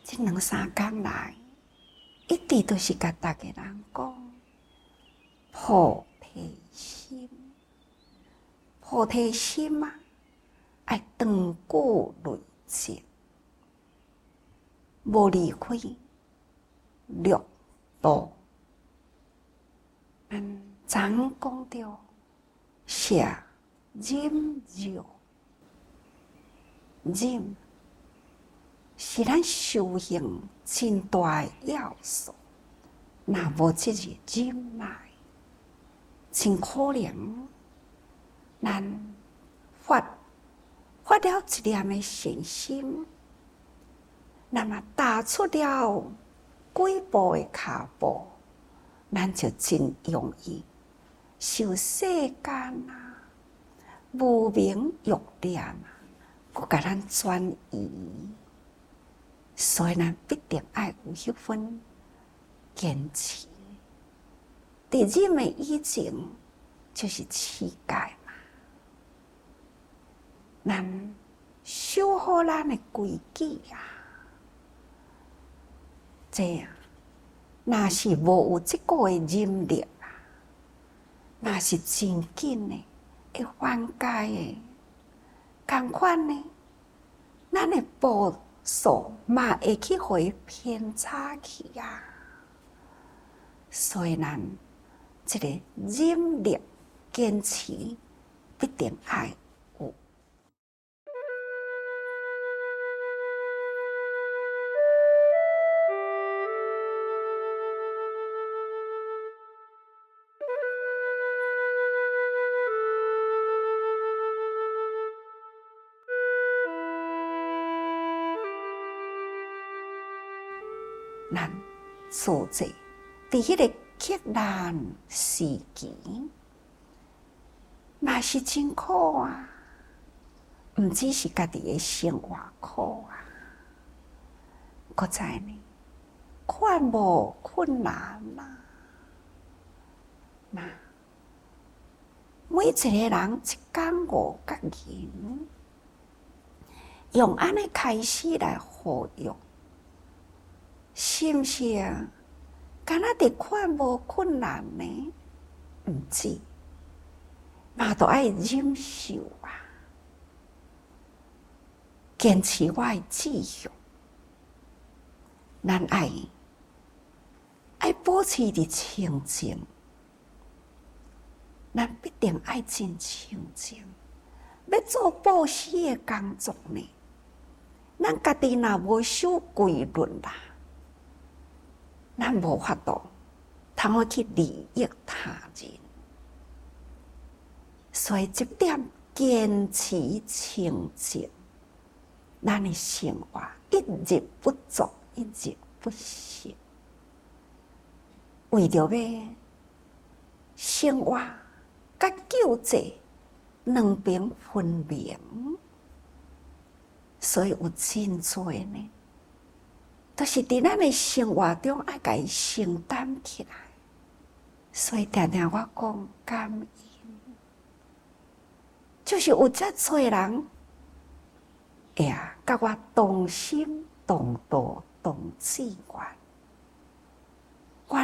这2、3天来，一直都是甲大家人讲菩提心，菩提心啊，要长久累积，无离开六道。咱讲到舍忍辱，忍是咱修行真大的要素。若无这个忍耐，真可能咱发了一念的善心，那么踏出了几步的脚步，咱就真容易受世间啊无明欲念啊，佮甲咱转移。所以咱必定要有迄份坚持。伫忍的以前，就是持戒嘛。咱守好咱的规矩啊，这样，若是无有这个的忍力啊，若是真紧的会犯戒的，同款呢，咱的步数嘛会去互伊偏差去啊。所以咱这个忍力坚持必定要有。咱做者伫迄个极难时期，嘛是真苦啊！毋只是家己的生活苦啊，搁在呢，看无困难啊！那每一个人一天5角银，用安尼开始来活用。是毋是啊？敢若伫看无困难呢？毋是，嘛都爱忍受啊，坚持我的志向。咱爱保持伫清净，咱必定爱真清净。要做布施的工作呢，咱家己若无守规律啦。咱无法度通好去利益他人，所以这点坚持清净，咱的生活一日不作，一日不息。为着要生活甲救济两边分明，所以有真多呢。都是伫咱的生活中爱甲伊承担起来，所以常常我讲感恩，就是有遮多人，甲我同心同道同志愿，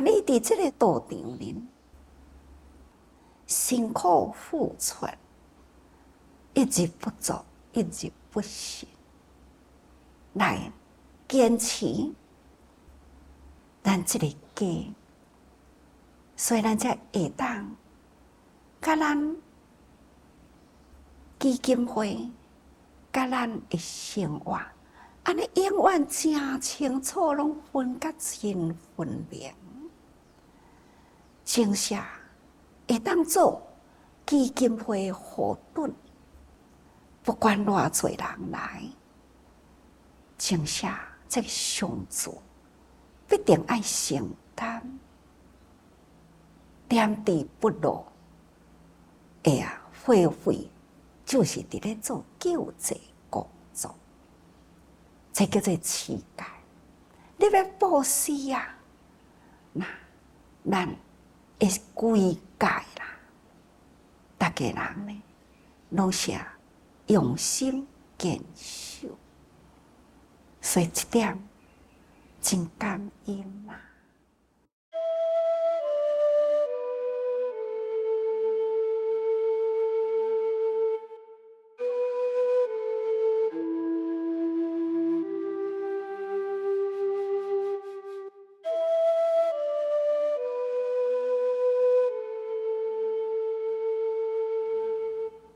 愿意伫这个道场里辛苦付出，一日不作，一日不息，来坚持咱这个家，所以咱才会当甲咱基金会、甲咱的生活，安尼永远真清楚，拢分甲真分明。真正会当做基金会的后盾，不管偌侪人来，真正这个上主必定爱承担，点滴不落。会费就是伫咧做救济工作，这叫做持戒。你要布施啊，那咱会规戒啦，大家人呢，拢是用心坚守。所以这点真感恩啊！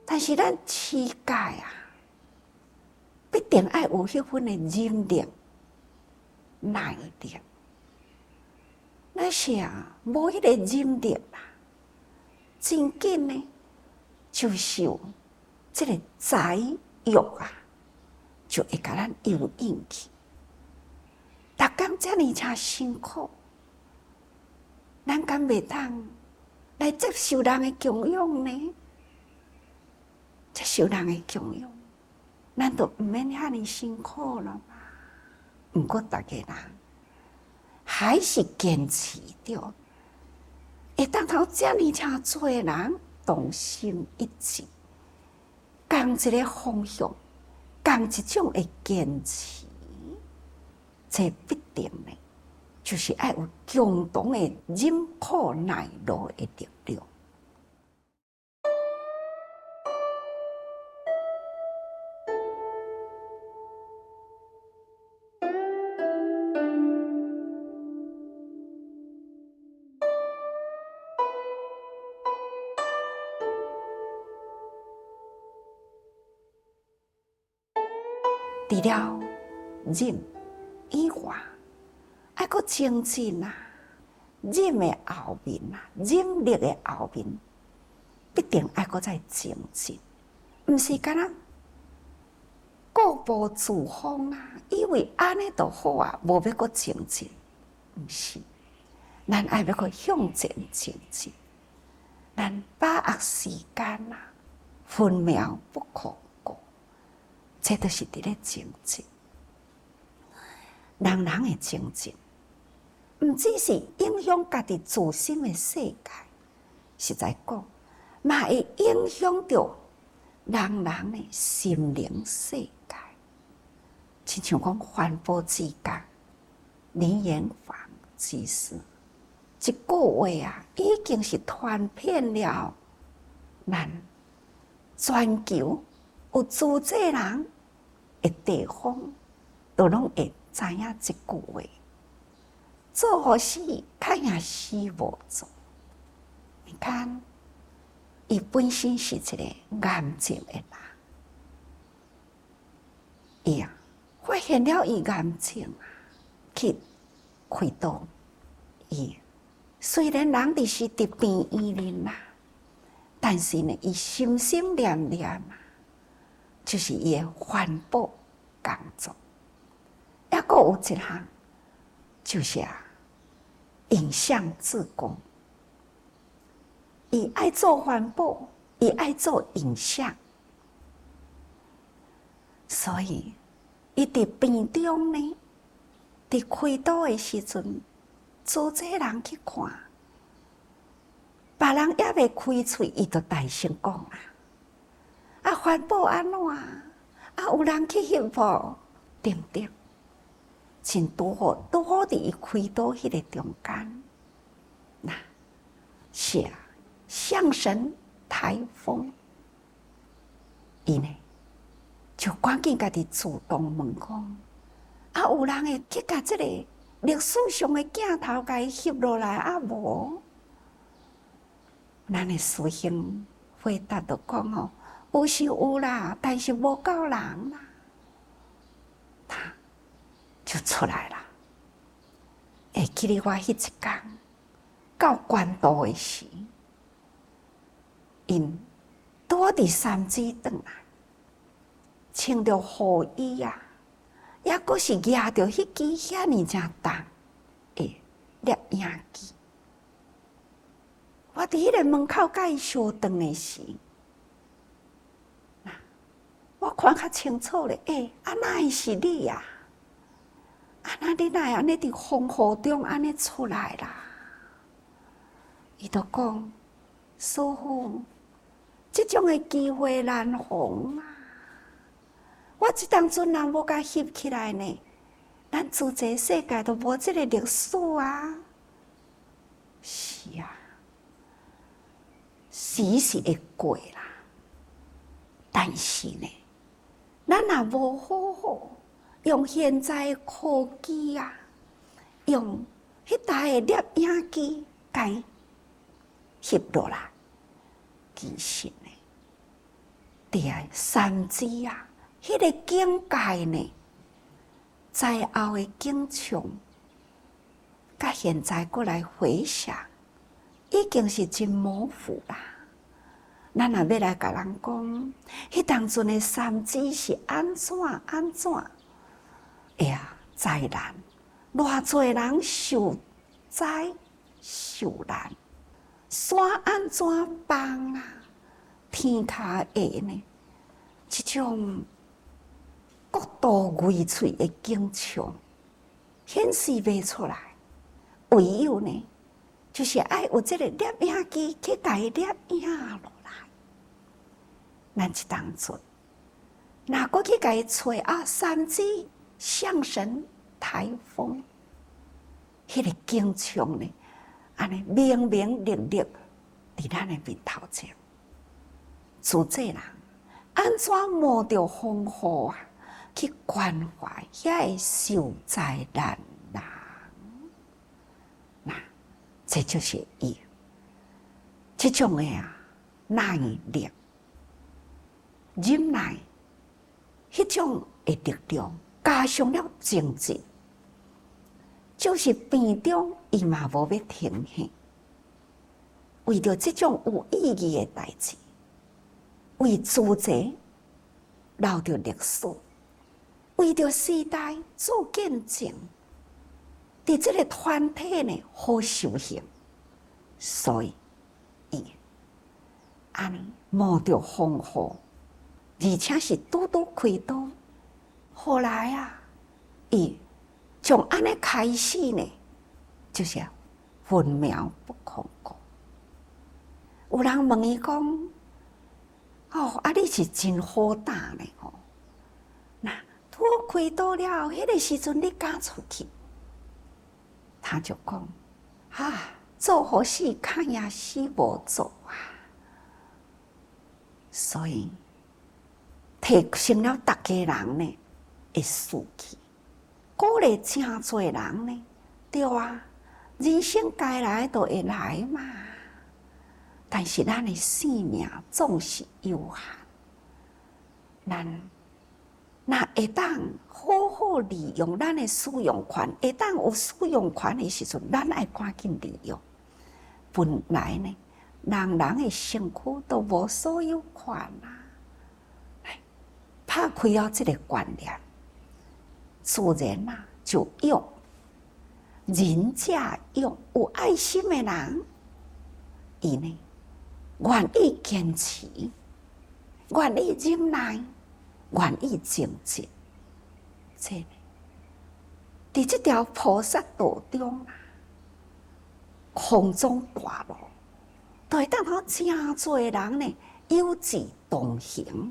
但是咱世界啊，必定要有迄份的忍力、耐力。那是啊，无迄个忍力啊，真紧呢，就受这个灾欲啊，就会甲咱诱引去。逐工遮尔车辛苦，咱敢袂当来接受人的供养呢？接受人的供养，咱就毋免遐尼辛苦了嘛。毋过，逐个人还是坚持着，会当头遮尔诚多人同心一致，共一个方向，共一种的坚持，这必定的，就是要有共同的忍苦耐劳的力量。除了忍以外，还佫精进啊！忍的后面啊，忍力的后面，必定还佫再精进，毋是干那固步自封啊！以为安尼就好啊，无要佫精进，毋是，咱爱要佫向前精进，咱把握时间啊，分秒不可。这就是伫咧精进，人人的精进，毋只是影响家己自身的世界，实在讲，嘛会影响到人人的心灵世界。亲像讲环保之家、年研坊之事，一个月啊，已经是传遍了咱全球。有资济人的地方，都拢会知影这句话：做好事，看也死无做。你看，伊本身是一个癌症的人，伊啊发现了伊癌症啊，去开刀。伊虽然人伫是伫病院里啦，但是呢，伊心心念念啊。就是伊的环保工作，还佫有一项，就是影像志工。伊爱做环保，伊爱做影像，所以伊伫病中呢，伫开刀的时阵，做这人去看，别人还未开嘴，伊就大声讲啊。环保安怎？有人去翕无？等等，真拄好伫伊开刀迄个中间，那是象神台风，伊呢就赶紧家己主动问讲：有人会去甲这个历史上的镜头甲伊翕落来无？咱的师兄回答就讲哦。有是有啦，但是无够人啦，他就出来了。会记得我迄一天到关渡的时，因拄伫三支转来，穿着雨衣啊，也佫是举着迄支遐尼正重的摄影机。我伫迄个门口甲伊相撞的时，我看较清楚咧，哪会是你啊？那你哪会安尼伫风雨中安尼出来啦？伊就讲：师父，这种的机会难逢啊！我这当阵若无甲翕起来呢，咱自这世界都无这个历史啊。是啊，时是会过啦，但是呢，咱若无好好用现在的科技啊，用迄台的摄影机甲翕落来，其实呢，伫3G 啊，迄个境界呢，在后的景象，甲现在过来回想，已经是真模糊啦。咱若要来甲人讲，迄当阵的3G 是安怎？哎呀，灾难，偌侪人受灾受难，山安怎放啊？天骹下呢？这种国度述脆的景象，显示袂出来。唯有呢，就是爱有这个摄影机去甲伊摄影落来。咱一当阵，若过去甲伊找啊，3G 象神台风，迄个景象呢，安尼明明历历伫咱的面头前。自这人安怎冒着风雨啊，去关怀遐个受灾难人？那这就是伊这种的啊耐力、忍耐，迄种的力量，加上了精进，就是病中伊嘛无要停歇，为着这种有意义的代志，为自己留着历史，为着时代做见证，伫这个团体呢好修行，所以伊安尼冒着风雨，而且是拄开刀，后来啊，伊从安尼开始呢，就是分秒不空过。有人问伊讲：“哦，啊，你是真好胆呢吼？那拄开刀了，迄个时阵你敢出去？”他就讲：“啊，做好事看也死无做啊！”所以提升了大家人呢的士气，鼓励真侪人呢，对啊，人生该来就会来嘛。但是咱的生命总是有限，咱若会当好好利用咱的使用权，会当有使用权的时阵，咱爱赶紧利用。本来呢，人的身躯都无所有权啦。拍开了这个观念，自然啊就用仁者用有爱心的人，伊呢愿意坚持，愿意忍耐，愿意精进。这呢，伫这条菩萨道中啊，空中大路，就会当好真侪人呢有志同行。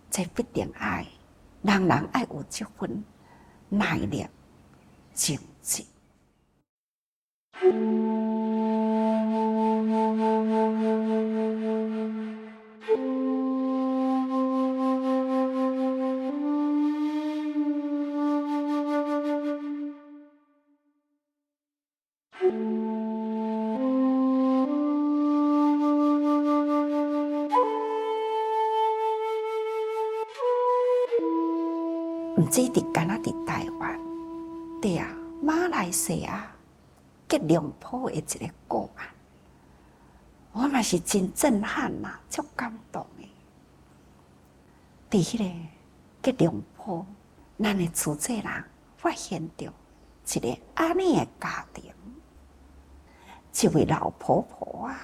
这必定爱，人爱有这份耐力、精进。毋止伫干那伫台湾，对啊，马来西亚吉隆坡的一个个案，我嘛是真震撼呐，足感动的。伫迄个吉隆坡，咱的主治人发现到一个安尼的家庭，一位老婆婆啊，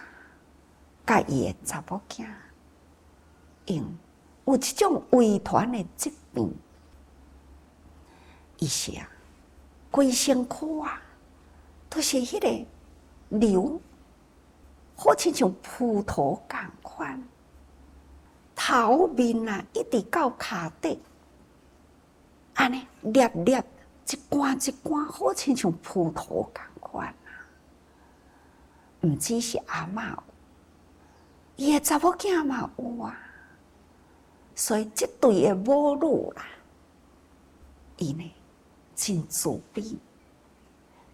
甲伊的查某囝，因有一种遗传的疾病。伊是啊，规身躯啊，都是迄个瘤，好亲像葡萄共款，头面啊一直到骹底，安尼粒粒一罐一罐，好亲像葡萄共款啊！毋只是阿嬷有，伊的查某囝嘛有啊。所以这对的母女啦，伊呢真自卑，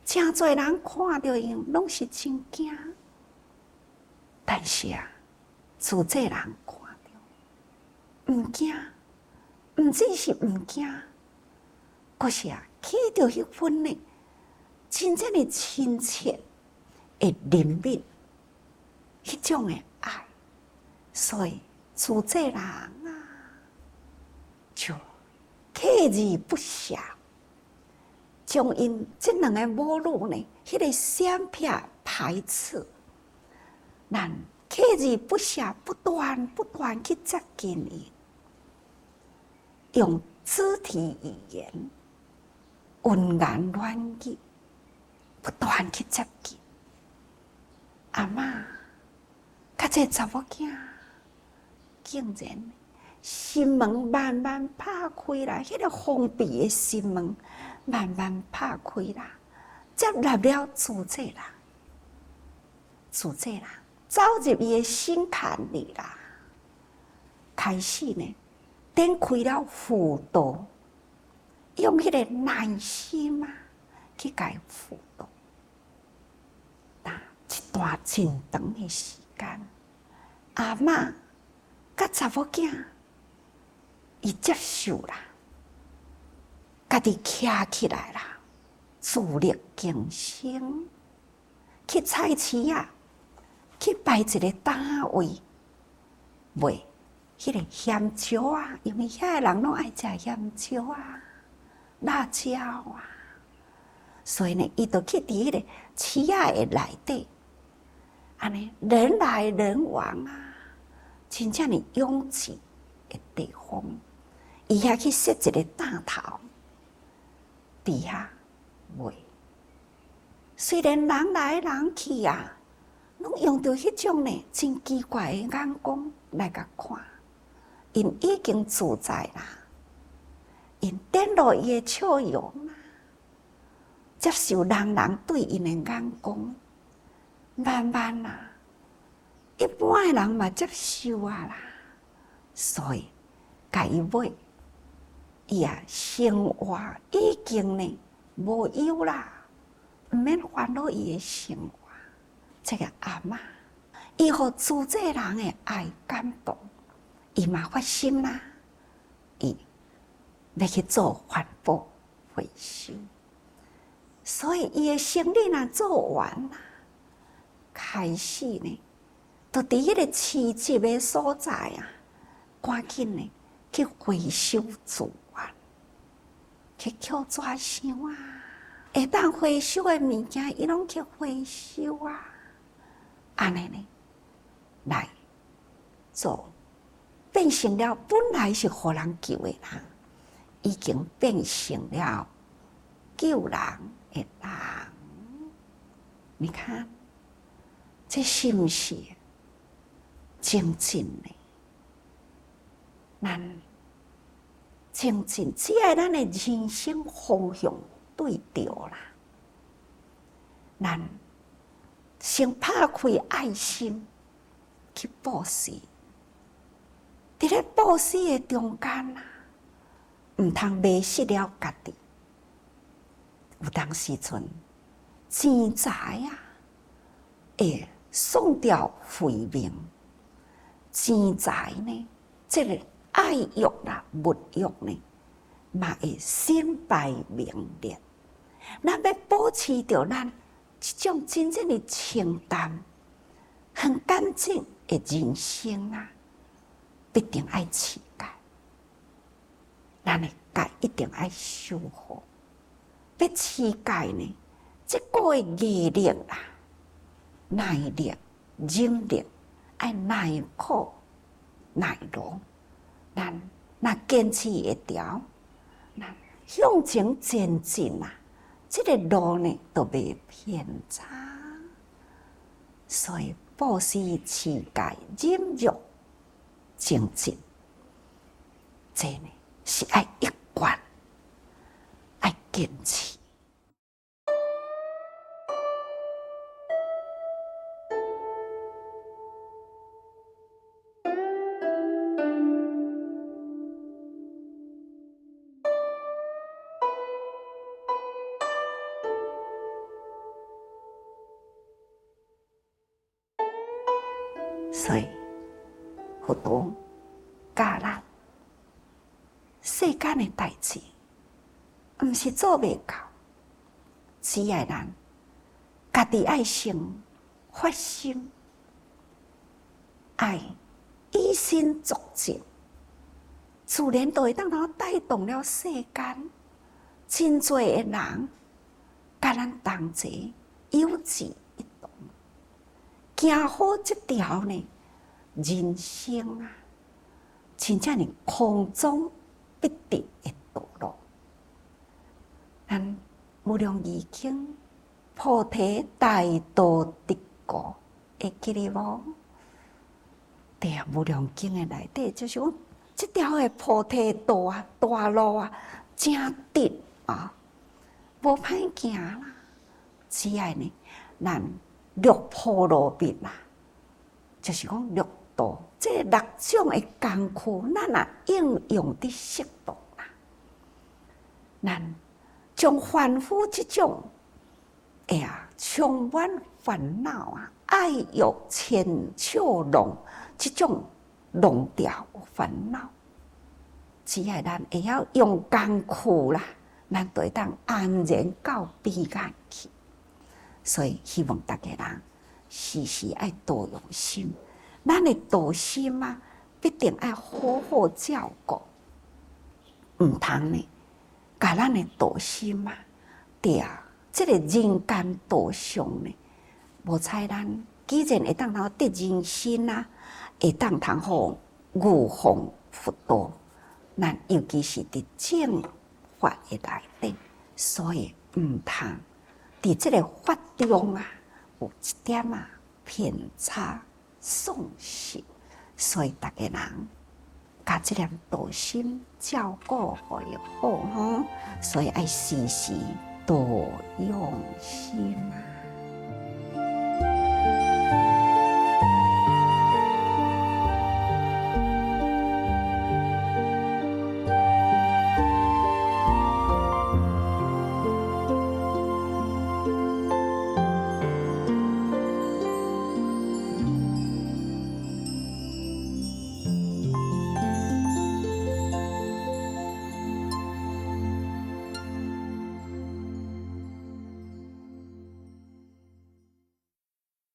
真侪人看到因拢是真惊。但是啊，自这人看到，毋惊，毋只是毋惊，可是啊，起着迄份呢，真正的亲切的怜悯，迄种的爱，所以自这人啊，就锲而不舍，将因这两个母女呢，迄个闪避排斥，咱锲而不舍，不断去接近伊，用肢体语言、温言软语，不断去接近。阿嬷，甲这查某囝，竟然心门慢慢拍开啦，迄个封闭的心门慢慢拍开啦，接纳了自这人，自这人走入伊的心坎里啦，开始呢，展开了辅导，用迄个耐心啊，去甲伊辅导。一段真长的时间，阿嬷甲查某囝，伊接受啦，家己徛起来啦，自力更生，去菜市啊，去摆一个摊位，卖迄个咸椒啊，因为遐个人拢爱食咸椒啊、辣椒啊，所以呢，伊就去伫迄个市仔的内底。安尼人来人往啊，真正的拥挤的地方，伊遐去设一个担头，伫遐卖。虽然人来人去啊，拢用着迄种呢真奇怪的眼光来甲看，因已经自在啦，因展露伊的笑容啦，接受人人对因的眼光。慢慢啦，一般的人嘛接受啊啦，所以甲伊买，伊啊生活已经呢无忧啦，毋免烦恼伊的生活。这个阿嬷，伊互自这人的爱感动，伊嘛发心啦，伊要去做环保回收，所以伊的生意若做完啦。开始呢，就伫迄个市集的所在啊，赶紧呢去回收资源，去捡纸箱啊，会当回收的物件，伊拢去回收啊，安尼呢，来做，变成了本来是互人救的人，已经变成了救人的人。你看。这是毋是精进呢？咱精进，只要咱的人生方向对着啦，咱先拍开爱心去布施。伫咧布施的中间啊，毋通迷失了家己。有当时阵，钱财啊，会送掉慧命，钱财呢，这个爱欲啦、物欲呢，嘛会身败名裂。咱要保持着咱一种真正的清淡、很干净的人生啊，必定爱乞丐，咱的戒一定爱修好。要乞丐呢，这个毅力啦。耐力、忍力，爱耐苦、耐劳，咱若坚持会条，咱向前前进啊！这个路呢，都袂偏差。所以，布施、乞丐、忍辱、精进，这呢是爱一贯，爱坚持。所以，佛陀教咱，世间的代志，毋是做袂到，只要咱家己爱先发心，爱以身作则，自然就会当带动了世间真侪的人，甲咱同齐有志一同，行好这条呢人生啊，真正是空中必得的道路。咱无量义经菩提大道直过，会记得无？对啊，无量经的内底就是讲，这条的菩提道啊、大路啊，真直啊，无歹行啦。只要呢，咱六波罗蜜啦，就是讲六道，这六种的功课，咱啊应用伫适当啦。咱将凡夫这种，充满烦恼啊，爱欲牵笑弄，这种弄掉烦恼，只要咱会晓用功课啦，咱就会当安然到彼岸去。所以希望大家人时时爱多用心，咱的道心啊，必定爱好好照顾，唔通呢，甲咱的道心啊，这个人间道上呢，无采咱既然会当得人心啊，会当互御奉佛道，咱尤其是伫正法的内底，所以唔通伫这个法中啊，有一点啊偏差丧失，所以大家人把这粒道心照顾好就好吼，所以爱时时多用心啊。